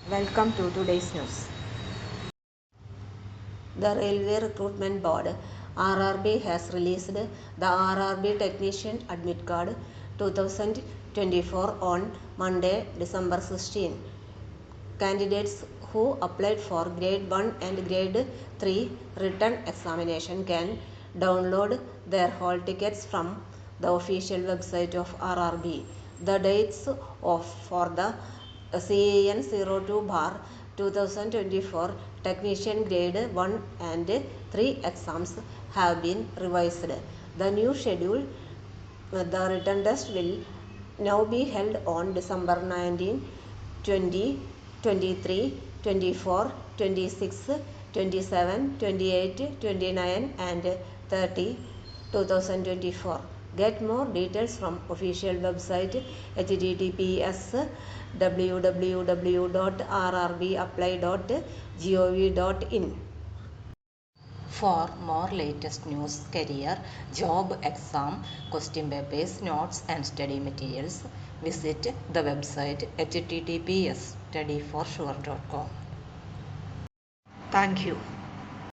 Welcome to today's news. The Railway Recruitment Board (RRB) has released the RRB Technician Admit Card 2024 on Monday, December 16. Candidates who applied for Grade 1 and Grade 3 written examination can download their hall tickets from the official website of RRB. The dates for the CAN 02/2024 Technician Grade 1 and 3 exams have been revised. The new schedule, the written test will now be held on December 19, 20, 23, 24, 26, 27, 28, 29 and 30, 2024. Get more details from official website https://www.rrbapply.gov.in. For more latest news, career, job, exam, question papers, notes and study materials, visit the website https://studyforsure.com. Thank you.